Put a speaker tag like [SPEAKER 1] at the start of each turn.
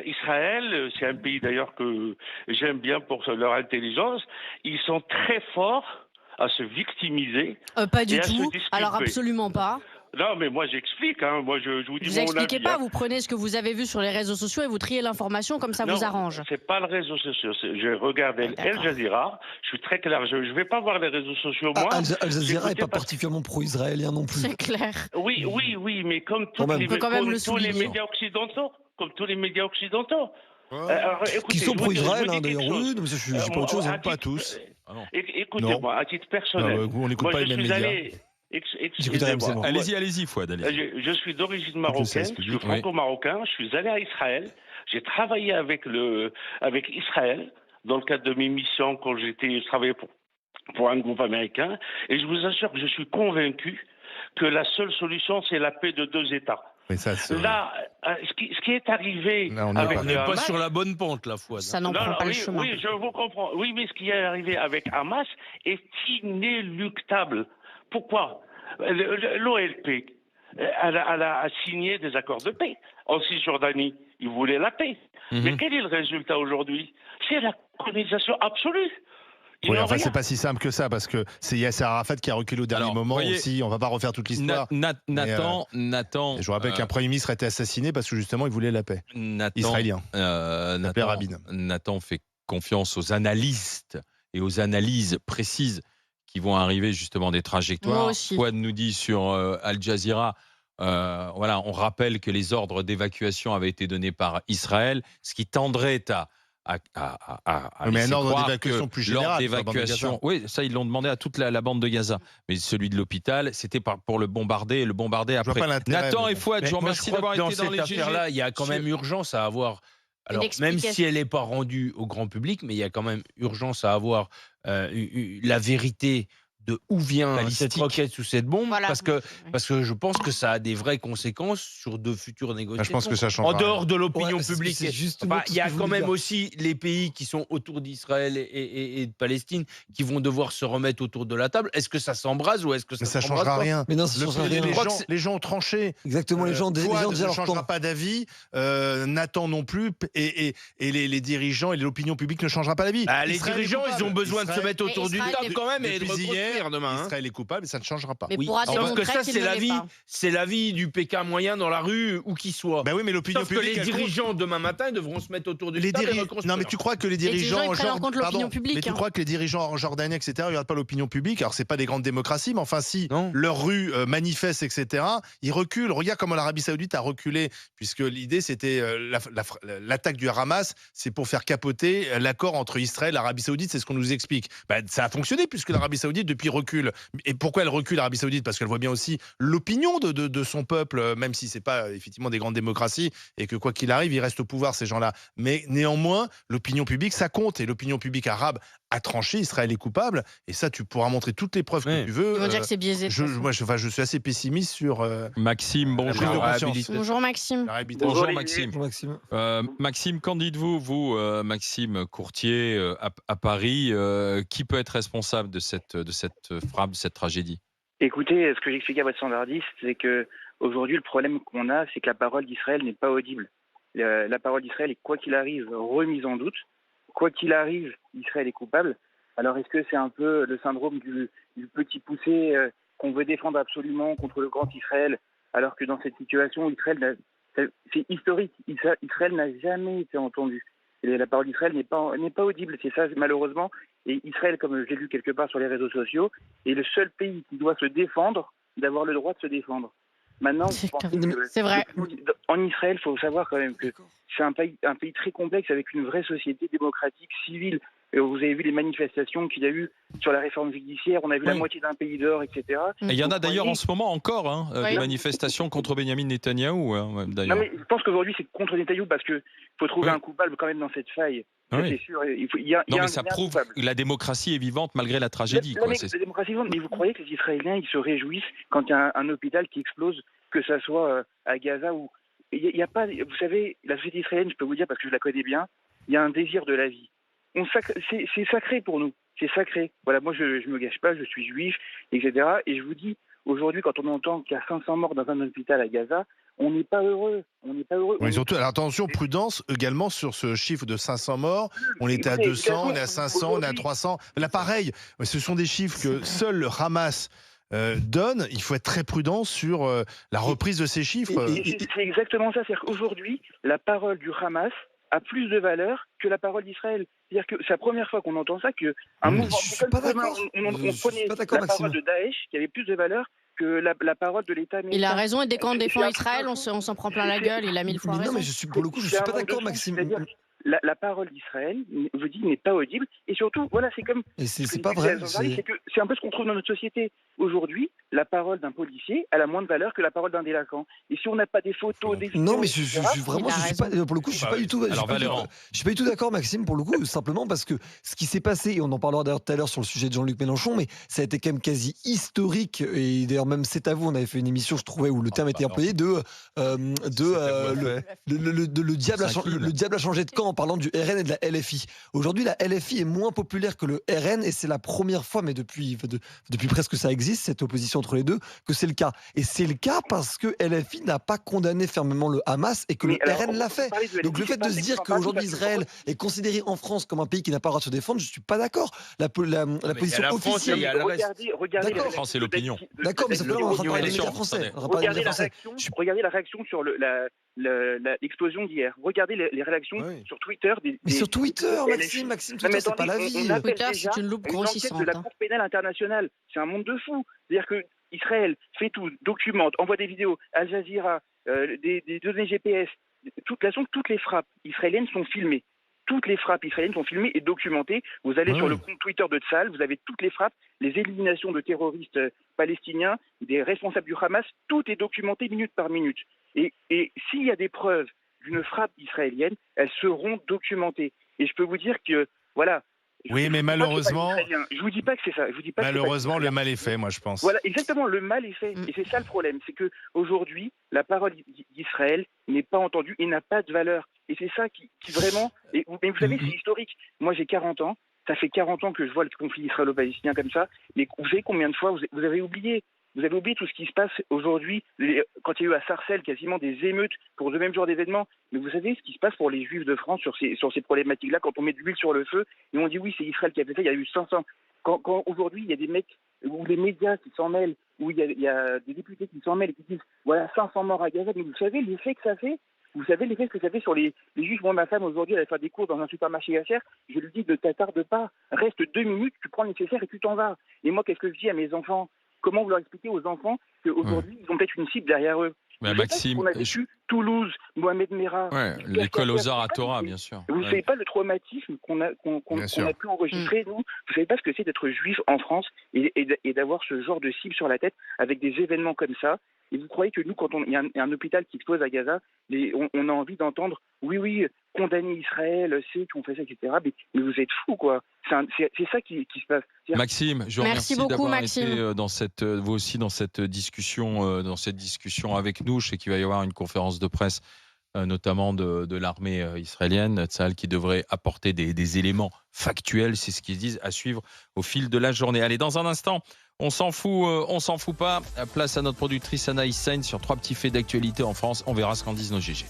[SPEAKER 1] Israël, c'est un pays d'ailleurs que j'aime bien pour leur intelligence. Ils sont très forts à se victimiser
[SPEAKER 2] Pas
[SPEAKER 1] et
[SPEAKER 2] du
[SPEAKER 1] à se
[SPEAKER 2] tout. Alors
[SPEAKER 1] disculper.
[SPEAKER 2] absolument pas.
[SPEAKER 1] Non, mais moi j'explique, hein. Moi je vous dis
[SPEAKER 2] Vous
[SPEAKER 1] mon
[SPEAKER 2] expliquez
[SPEAKER 1] avis,
[SPEAKER 2] pas,
[SPEAKER 1] hein.
[SPEAKER 2] vous prenez ce que vous avez vu sur les réseaux sociaux et vous triez l'information comme ça
[SPEAKER 1] Non,
[SPEAKER 2] vous arrange.
[SPEAKER 1] c'est pas le réseau social. Je regarde
[SPEAKER 2] Ouais,
[SPEAKER 1] El
[SPEAKER 2] d'accord.
[SPEAKER 1] Jazeera. Je suis très clair. Je vais pas voir les réseaux sociaux,
[SPEAKER 3] Ah,
[SPEAKER 1] moi.
[SPEAKER 3] Al Jazeera n'est
[SPEAKER 1] J'écoutais
[SPEAKER 3] pas
[SPEAKER 1] parce
[SPEAKER 3] particulièrement pro-israélien non plus.
[SPEAKER 2] C'est clair.
[SPEAKER 1] oui, oui, oui, mais
[SPEAKER 3] Quand même.
[SPEAKER 2] On peut quand même le
[SPEAKER 1] tous les
[SPEAKER 2] souligner.
[SPEAKER 1] médias occidentaux, comme tous les médias occidentaux.
[SPEAKER 4] Ouais.
[SPEAKER 1] Alors,
[SPEAKER 3] Qui
[SPEAKER 1] écoutez,
[SPEAKER 3] sont
[SPEAKER 1] je vous
[SPEAKER 3] pro-Israël,
[SPEAKER 1] dis quelque
[SPEAKER 3] d'ailleurs. Oui,
[SPEAKER 1] chose.
[SPEAKER 3] non, mais ça, je dis pas autre chose.
[SPEAKER 1] À
[SPEAKER 4] Pas
[SPEAKER 1] titre,
[SPEAKER 4] tous. Ah non. Non.
[SPEAKER 1] écoutez-moi, à titre
[SPEAKER 4] Ah,
[SPEAKER 1] personnel,
[SPEAKER 4] on n'écoute
[SPEAKER 1] moi
[SPEAKER 4] pas
[SPEAKER 1] je
[SPEAKER 4] les mêmes
[SPEAKER 1] suis
[SPEAKER 4] médias.
[SPEAKER 1] allé.
[SPEAKER 3] J'écoute RMC,
[SPEAKER 1] Excusez-moi.
[SPEAKER 3] moi.
[SPEAKER 4] Allez-y, Fouad, allez-y.
[SPEAKER 1] Je suis d'origine
[SPEAKER 4] Faut que le service
[SPEAKER 1] marocaine, je suis
[SPEAKER 4] public, oui.
[SPEAKER 1] franco-marocain, je suis allé à Israël, j'ai travaillé avec Israël dans le cadre de mes missions quand je travaillais pour un groupe américain, et je vous assure que je suis convaincu que la seule solution, c'est la paix de deux États.
[SPEAKER 4] Mais ça, c'est...
[SPEAKER 1] Là, ce qui est arrivé
[SPEAKER 4] Là, on n'est
[SPEAKER 1] avec
[SPEAKER 4] pas-
[SPEAKER 5] On
[SPEAKER 1] le
[SPEAKER 5] n'est pas
[SPEAKER 1] Hamas,
[SPEAKER 5] sur la bonne pente, la foi.
[SPEAKER 2] Ça n'en prend pas le
[SPEAKER 1] oui,
[SPEAKER 2] chemin.
[SPEAKER 1] oui, je vous comprends. Oui, mais ce qui est arrivé avec Hamas est inéluctable. Pourquoi l'OLP, elle a signé des accords de paix. En Cisjordanie, ils voulaient la paix. Mais quel est le résultat aujourd'hui? C'est la colonisation absolue. Ils
[SPEAKER 4] Oui,
[SPEAKER 1] n'ont
[SPEAKER 4] enfin,
[SPEAKER 1] rien.
[SPEAKER 4] c'est pas si simple que ça, parce que c'est Yasser Arafat qui a reculé au dernier
[SPEAKER 5] Alors,
[SPEAKER 4] moment
[SPEAKER 5] voyez,
[SPEAKER 4] aussi. On va pas refaire toute l'histoire.
[SPEAKER 5] Nathan,
[SPEAKER 4] Et je vous rappelle qu'un Premier ministre a été assassiné parce que justement, il voulait la paix. Israélien. La paix rabbine.
[SPEAKER 5] Nathan fait confiance aux analystes et aux analyses précises qui vont arriver justement des trajectoires.
[SPEAKER 2] Moi aussi.
[SPEAKER 5] Fouad nous dit sur Al Jazeera, voilà, on rappelle que les ordres d'évacuation avaient été donnés par Israël, ce qui tendrait à
[SPEAKER 4] Mais
[SPEAKER 5] laisser
[SPEAKER 4] un ordre
[SPEAKER 5] croire
[SPEAKER 4] d'évacuation
[SPEAKER 5] que
[SPEAKER 4] plus
[SPEAKER 5] l'ordre
[SPEAKER 4] général. sur la bande de Gaza.
[SPEAKER 5] d'évacuation, oui, ça ils l'ont demandé à toute la bande de Gaza, mais celui de l'hôpital, c'était pour le bombarder et le bombarder
[SPEAKER 4] Je vois
[SPEAKER 5] après.
[SPEAKER 4] pas l'intérêt,
[SPEAKER 5] Nathan
[SPEAKER 4] mais
[SPEAKER 5] et
[SPEAKER 4] bon.
[SPEAKER 5] Fouad, je vous moi, remercie crois d'avoir que dans été dans cette les GG. affaire-là, il y a quand même urgence à avoir. Alors, même
[SPEAKER 2] explication.
[SPEAKER 5] si elle n'est pas rendue au grand public, mais il y a quand même urgence à avoir la vérité de où vient cette
[SPEAKER 4] Balistique.
[SPEAKER 5] roquette ou cette bombe,
[SPEAKER 2] Voilà.
[SPEAKER 5] parce que je pense que ça a des vraies conséquences sur de futures négociations.
[SPEAKER 4] Je pense que ça changera
[SPEAKER 5] En dehors de l'opinion
[SPEAKER 3] Ouais, c'est
[SPEAKER 5] publique.
[SPEAKER 3] justement
[SPEAKER 5] Enfin,
[SPEAKER 3] tout
[SPEAKER 5] il
[SPEAKER 3] ce
[SPEAKER 5] y a
[SPEAKER 3] que je
[SPEAKER 5] quand
[SPEAKER 3] voulais
[SPEAKER 5] même
[SPEAKER 3] dire.
[SPEAKER 5] aussi les pays qui sont autour d'Israël et de Palestine qui vont devoir se remettre autour de la table. Est-ce que ça s'embrase ou est-ce que
[SPEAKER 4] Mais ça
[SPEAKER 5] s'embrase
[SPEAKER 4] changera
[SPEAKER 5] pas
[SPEAKER 4] rien.
[SPEAKER 3] Mais non, ça changera rien.
[SPEAKER 4] Les gens ont tranché.
[SPEAKER 3] Exactement, les gens
[SPEAKER 4] Fouad
[SPEAKER 3] disaient
[SPEAKER 4] ne
[SPEAKER 3] leur
[SPEAKER 4] changera
[SPEAKER 3] camp.
[SPEAKER 4] pas d'avis. Nathan non plus. Et les dirigeants et l'opinion publique ne changera pas d'avis.
[SPEAKER 5] Les
[SPEAKER 4] Israël est
[SPEAKER 5] dirigeants,
[SPEAKER 4] coupable.
[SPEAKER 5] ils ont besoin de se
[SPEAKER 4] Israël-
[SPEAKER 5] mettre autour
[SPEAKER 2] Mais
[SPEAKER 5] d'une
[SPEAKER 2] Israël
[SPEAKER 5] table
[SPEAKER 2] n'est-
[SPEAKER 5] quand même et de
[SPEAKER 4] Depuis hier,
[SPEAKER 5] reconstruire demain. hein.
[SPEAKER 4] Israël est coupable et ça ne changera pas.
[SPEAKER 2] Mais
[SPEAKER 5] Oui,
[SPEAKER 2] pourra
[SPEAKER 5] parce
[SPEAKER 2] démontrer
[SPEAKER 5] que ça,
[SPEAKER 2] qu'il
[SPEAKER 5] c'est
[SPEAKER 2] ne
[SPEAKER 5] la
[SPEAKER 2] l'est
[SPEAKER 5] vie,
[SPEAKER 2] pas.
[SPEAKER 5] c'est la vie du Pékin moyen dans la rue, où qu'il soit.
[SPEAKER 4] Ben oui, mais l'opinion
[SPEAKER 5] Sauf que
[SPEAKER 4] publique.
[SPEAKER 5] les
[SPEAKER 4] elle compte.
[SPEAKER 5] dirigeants, demain matin, ils devront se mettre autour d'une
[SPEAKER 4] Les
[SPEAKER 5] table et
[SPEAKER 4] diri-
[SPEAKER 5] reconstruire.
[SPEAKER 4] Non, mais tu crois que les
[SPEAKER 2] dirigeants,
[SPEAKER 4] dirigeants
[SPEAKER 2] ils prennent en compte l'opinion
[SPEAKER 4] Pardon,
[SPEAKER 2] publique,
[SPEAKER 4] mais tu
[SPEAKER 2] hein.
[SPEAKER 4] crois que les dirigeants en Jordanie, etc., ils regardent pas l'opinion publique. Alors, c'est pas des grandes démocraties, mais enfin, si
[SPEAKER 5] Non.
[SPEAKER 4] leur rue manifeste, etc., ils reculent. Regarde comment l'Arabie Saoudite a reculé, puisque l'idée, c'était l'attaque du Hamas, c'est pour faire capoter l'accord entre Israël et l'Arabie Saoudite, c'est ce qu'on nous explique. Ben, ça a fonctionné, puisque l'Arabie Saoudite, depuis, recule. Et pourquoi elle recule, l'Arabie Saoudite? Parce qu'elle voit bien aussi l'opinion de son peuple, même si c'est pas effectivement des grandes démocraties, et que quoi qu'il arrive, ils restent au pouvoir, ces gens-là. Mais néanmoins, l'opinion publique, ça compte. Et l'opinion publique arabe a tranché, Israël est coupable. Et ça, tu pourras montrer toutes les preuves que tu veux.
[SPEAKER 2] Ils vont dire que c'est biaisé. de toute façon.
[SPEAKER 4] Moi, je suis assez pessimiste sur
[SPEAKER 5] Maxime,
[SPEAKER 4] la prise de
[SPEAKER 5] bonjour.
[SPEAKER 4] conscience.
[SPEAKER 2] Bonjour Maxime.
[SPEAKER 4] La réhabilitation.
[SPEAKER 5] Bonjour
[SPEAKER 6] Olivier.
[SPEAKER 5] Maxime.
[SPEAKER 3] Bonjour, Maxime.
[SPEAKER 5] Maxime, qu'en dites-vous, vous, Maxime Courtier, à Paris, qui peut être responsable de cette frappe, de cette tragédie?
[SPEAKER 6] Écoutez, ce que j'expliquais à votre standardiste, c'est que aujourd'hui le problème qu'on a, c'est que la parole d'Israël n'est pas audible. La parole d'Israël est, quoi qu'il arrive, remise en doute. Quoi qu'il arrive, Israël est coupable. Alors est-ce que c'est un peu le syndrome du petit poussé qu'on veut défendre absolument contre le grand Israël, alors que dans cette situation, c'est historique. Israël n'a jamais été entendu. Et la parole d'Israël n'est pas audible. C'est ça, malheureusement. Et Israël, comme j'ai lu quelque part sur les réseaux sociaux, est le seul pays qui doit se défendre, d'avoir le droit de se défendre. Maintenant,
[SPEAKER 2] C'est vrai.
[SPEAKER 6] en Israël, il faut savoir quand même que c'est un pays très complexe avec une vraie société démocratique, civile. Et vous avez vu les manifestations qu'il y a eu sur la réforme judiciaire, on a vu la moitié d'un pays dehors, etc.
[SPEAKER 5] Et il y en a d'ailleurs en ce moment encore,
[SPEAKER 2] Oui.
[SPEAKER 5] des manifestations contre Benyamin Netanyahou, d'ailleurs.
[SPEAKER 6] Non, mais je pense qu'aujourd'hui, c'est contre Netanyahou parce qu'il faut trouver
[SPEAKER 5] Oui.
[SPEAKER 6] un coupable quand même dans cette faille. Ça,
[SPEAKER 5] Oui.
[SPEAKER 6] c'est sûr. Il y a
[SPEAKER 5] Non, mais
[SPEAKER 6] un
[SPEAKER 5] ça
[SPEAKER 6] coupable.
[SPEAKER 5] prouve que la démocratie est vivante malgré la tragédie.
[SPEAKER 6] La démocratie, mais vous croyez que les Israéliens, ils se réjouissent quand il y a un hôpital qui explose, que ça soit à Gaza ou... Il y a pas... Vous savez, la société israélienne, je peux vous dire, parce que je la connais bien, il y a un désir de la vie. C'est sacré pour nous. C'est sacré. Voilà, moi, je me gâche pas, je suis juif, etc. Et je vous dis, aujourd'hui, quand on entend qu'il y a 500 morts dans un hôpital à Gaza, on n'est pas heureux. On n'est pas heureux.
[SPEAKER 4] Oui, surtout, alors attention, prudence également sur ce chiffre de 500 morts. On était à 200, on est à 500, on est à 300. Là, pareil, ce sont des chiffres que seul le Hamas donne. Il faut être très prudent sur la reprise de ces chiffres.
[SPEAKER 6] C'est exactement ça. C'est-à-dire qu'aujourd'hui, la parole du Hamas a plus de valeur que la parole d'Israël. C'est-à-dire que c'est la première fois qu'on entend ça, qu'un mouvement...
[SPEAKER 3] Je suis pas d'accord.
[SPEAKER 6] On prenait la parole de Daesh qui avait plus de valeur que la parole de l'État américain.
[SPEAKER 2] Il a raison, et dès qu'on défend Israël, on s'en prend plein la gueule, il a 1000 fois raison.
[SPEAKER 3] Non, mais pour le coup, je suis pas d'accord, Maxime.
[SPEAKER 6] La parole d'Israël, je dis, n'est pas audible. Et surtout, voilà, c'est comme...
[SPEAKER 3] Et c'est pas vrai.
[SPEAKER 6] C'est un peu ce qu'on trouve dans notre société. Aujourd'hui, la parole d'un policier, elle a moins de valeur que la parole d'un délinquant. Et si on n'a pas des photos, des vidéos...
[SPEAKER 3] Non, mais je suis pas, pour le coup, je suis pas du tout... Je suis pas du tout d'accord, Maxime, pour le coup, simplement parce que ce qui s'est passé, et on en parlera d'ailleurs tout à l'heure sur le sujet de Jean-Luc Mélenchon, mais ça a été quand même quasi historique. Et d'ailleurs, même C'est à vous, on avait fait une émission, je trouvais, où le terme était employé le diable a changé de camp, en parlant du RN et de la LFI. Aujourd'hui, la LFI est moins populaire que le RN, et c'est la première fois, mais depuis presque ça existe, cette opposition entre les deux, que c'est le cas. Et c'est le cas parce que LFI n'a pas condamné fermement le Hamas et que le RN l'a fait. Donc le fait de se dire qu'aujourd'hui Israël est considéré en France comme un pays qui n'a pas le droit de se défendre, je ne suis pas d'accord. La position officielle...
[SPEAKER 6] Regardez
[SPEAKER 5] la France et l'opinion.
[SPEAKER 3] D'accord, mais c'est pas en train de parler des médias français.
[SPEAKER 6] Regardez la réaction sur l'explosion d'hier. Regardez les réactions sur Twitter.
[SPEAKER 3] Mais sur Twitter, Maxime, Twitter, c'est pas la vie.
[SPEAKER 2] Twitter, c'est une loupe grossissante.
[SPEAKER 6] De la Cour pénale internationale. C'est un monde de fous. C'est-à-dire que Israël fait tout, documente, envoie des vidéos, Al Jazeera, des données GPS. Toutes les frappes israéliennes sont filmées. Toutes les frappes israéliennes sont filmées et documentées. Vous allez sur le compte Twitter de Tzahal, vous avez toutes les frappes, les éliminations de terroristes palestiniens, des responsables du Hamas, tout est documenté minute par minute. Et s'il y a des preuves d'une frappe israélienne, elles seront documentées. Et je peux vous dire que, voilà...
[SPEAKER 4] Oui, mais malheureusement...
[SPEAKER 6] Je vous dis pas que c'est ça.
[SPEAKER 4] Malheureusement, le mal est fait, moi, je pense.
[SPEAKER 6] Voilà, exactement, le mal est fait. Et c'est ça le problème. C'est qu'aujourd'hui, la parole d'Israël n'est pas entendue et n'a pas de valeur. Et c'est ça qui vraiment... Mais vous savez, c'est historique. Moi, j'ai 40 ans. Ça fait 40 ans que je vois le conflit israélo-palestinien comme ça. Mais vous savez combien de fois vous avez oublié? Vous avez oublié tout ce qui se passe aujourd'hui, quand il y a eu à Sarcelles quasiment des émeutes pour le même genre d'événements. Mais vous savez ce qui se passe pour les Juifs de France sur ces problématiques-là, quand on met de l'huile sur le feu et on dit oui, c'est Israël qui a fait ça, il y a eu 500. Quand aujourd'hui, il y a des mecs, ou les médias qui s'en mêlent, où il y a des députés qui s'en mêlent et qui disent voilà, 500 morts à Gaza, mais vous savez l'effet que ça fait? Vous savez l'effet que ça fait sur les Juifs? Moi, ma femme, aujourd'hui, elle va faire des courses dans un supermarché Yasser. Je lui dis ne t'attarde pas, reste 2 minutes, tu prends le nécessaire et tu t'en vas. Et moi, qu'est-ce que je dis à mes enfants? Comment vous leur expliquer aux enfants qu'aujourd'hui, ils ont peut-être une cible derrière eux?
[SPEAKER 5] Maxime,
[SPEAKER 6] on a vécu Toulouse, Mohamed Merah,
[SPEAKER 5] l'école aux arts à Torah, bien sûr.
[SPEAKER 6] Vous ne savez pas le traumatisme qu'on a pu enregistrer, nous. Vous ne savez pas ce que c'est d'être juif en France et d'avoir ce genre de cible sur la tête avec des événements comme ça. Et vous croyez que nous, quand il y a un hôpital qui explose à Gaza, on a envie d'entendre oui, condamner Israël, c'est qu'on fait ça, etc. Mais vous êtes fous, quoi. C'est ça qui se passe.
[SPEAKER 5] Maxime, je vous remercie d'avoir été vous aussi dans cette discussion avec nous. Je sais qu'il va y avoir une conférence de presse, notamment de l'armée israélienne, Tzahal, qui devrait apporter des éléments factuels, c'est ce qu'ils disent, à suivre au fil de la journée. Allez, dans un instant, on s'en fout pas. Place à notre productrice Anaïs Sain sur 3 petits faits d'actualité en France. On verra ce qu'en disent nos GG.